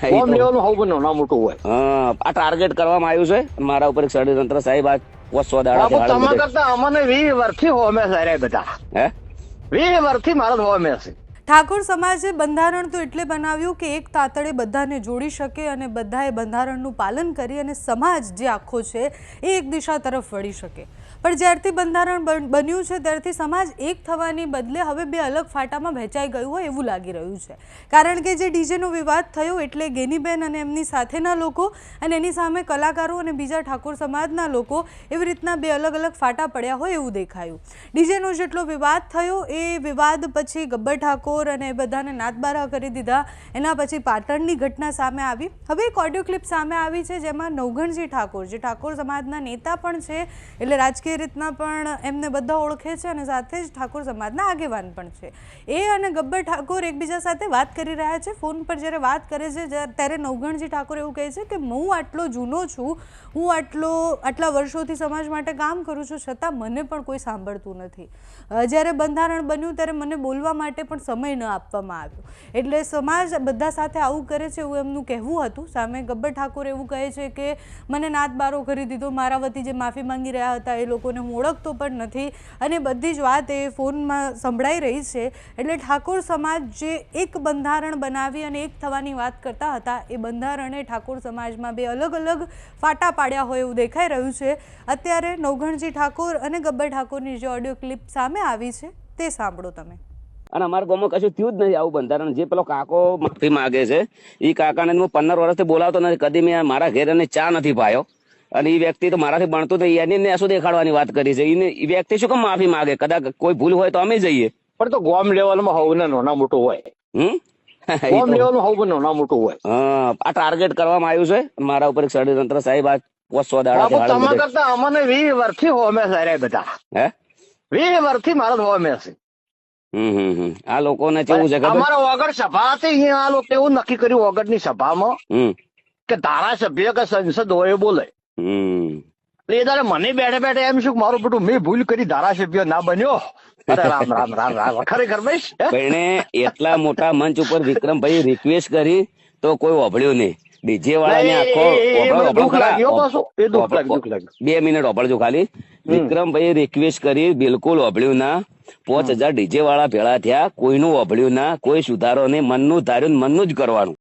કોમ લેવાનું હોવું નાના મોટું હોય. આ ટાર્ગેટ કરવામાં આવ્યું છે મારા ઉપર એક ષડયંત્ર સાહેબ. આ 500 બાપુ દાડા તમે કરતા અમને 20 વર્ષથી હોમે છે બધા. હે 20 વર્ષથી મારા હોમે છે. ઠાકોર સમાજે બંધારણ તો એટલે બનાવ્યું કે એક તાતડે બધાને જોડી શકે અને બધાએ બંધારણનું પાલન કરી અને સમાજ જે આખો છે એ એક દિશા તરફ વળી શકે. પણ જ્યારથી બંધારણ બન્યું છે ત્યારથી સમાજ એક થવાની બદલે હવે બે અલગ ફાટામાં વહેંચાઈ ગયું હોય એવું લાગી રહ્યું છે. કારણ કે જે ડીજેનો વિવાદ થયો એટલે ગેનીબેન અને એમની સાથેના લોકો અને એની સામે કલાકારો અને બીજા ઠાકોર સમાજના લોકો એવી રીતના બે અલગ અલગ ફાટા પડ્યા હોય એવું દેખાયું. ડીજેનો જેટલો વિવાદ થયો એ વિવાદ પછી ગબ્બર ઠાકોર અને એ બધાને નાતબારા કરી દીધા. એના પછી પાટણની ઘટના સામે આવી. હવે એક ઓડિયો ક્લિપ સામે આવી છે જેમાં નવઘણજી ઠાકોર જે ઠાકોર સમાજના નેતા પણ છે એટલે રાજકીય રીતના પણ એમને બધા ઓળખે છે અને સાથે જ ઠાકોર સમાજના આગેવાન પણ છે. એ અને ગબ્બર ઠાકોર એકબીજા સાથે વાત કરી રહ્યા છે. ફોન પર જ્યારે વાત કરે છે ત્યારે નવઘણજી ઠાકોર એવું કહે છે કે હું આટલો જૂનો છું, હું આટલા વર્ષોથી સમાજ માટે કામ કરું છું, છતાં મને પણ કોઈ સાંભળતું નથી. જ્યારે બંધારણ બન્યું ત્યારે મને બોલવા માટે પણ સમય ન આપવામાં આવ્યો. એટલે સમાજ બધા સાથે આવું કરે છે એવું એમનું કહેવું હતું. સામે ગબ્બર ઠાકોર એવું કહે છે કે મને નાતબારો કરી દીધો, મારા વતી જે માફી માંગી રહ્યા હતા એ લોકોને હું ઓળખતો પણ નથી અને બધી જ વાત એ ફોનમાં સંભળાઈ રહી છે. એટલે ઠાકોર સમાજ જે એક બંધારણ બનાવી અને એક થવાની વાત કરતા હતા એ બંધારણે ઠાકોર સમાજમાં બે અલગ અલગ ફાટા પાડ્યા હોય એવું દેખાઈ રહ્યું છે. અત્યારે નવઘણજી ઠાકોર અને ગબ્બર ઠાકોરની જે ઓડિયો ક્લિપ સામે આવી છે તે સાંભળો તમે. અને અમારા ગામમાં કશું થયું જ નથી આવું બંધારણ. જે પેલો કાકો માફી માંગે છે એ કાકાને હું 15 વર્ષથી બોલાવતો નથી. કદી મેં મારા ઘેર એને ચા નથી પાયો અને એ વ્યક્તિ તો મારાથી ભણતો તો એને શું દેખાડવાની વાત કરી છે. એ વ્યક્તિ શું કેમ માફી માંગે? કદાચ કોઈ ભૂલ હોય તો અમે જઈએ. પણ તો ગોમ લેવલમાં હોવું ને નાના મોટું હોય. ગોમ લેવલમાં હોવું નાના મોટું હોય. આ ટાર્ગેટ કરવામાં આવ્યું છે મારા ઉપર એક ષડયંત્ર સાહેબ. આ 500 બાપુ દાડા તમે કરતા અમને 20 વર્ષથી હોમે છે બધા. હે 20 વર્ષથી મારા હોમે છે. આ લોકોને કેવું છે ખબર? અમારા વગર સભા હતી અહીંયા. આ લોકો એવું નક્કી કર્યું વગરની સભામાં કે ધારાસભ્ય કે સંસદ હોય એ બોલે. એ તારે મને બેઠે બેઠે એમ શું મારું બેટું મેં ભૂલ કરી ધારાસભ્ય ના બન્યો. અરે રામ રામ રામ રામ. ખરેખર ભાઈ એટલા મોટા મંચ ઉપર વિક્રમભાઈ રિક્વેસ્ટ કરી તો કોઈ ઓભળ્યું નહીં. ડીજે વાળાને આખો 2 મિનિટ ઓભળજો ખાલી. વિક્રમભાઈ રિક્વેસ્ટ કરી બિલકુલ ઓભળ્યું ના. 5000 ડીજે વાળા ભેળા થયા, કોઈનું ઓભળ્યું ના, કોઈ સુધારો નહીં. મનનું ધાર્યું મનનું જ કરવાનું.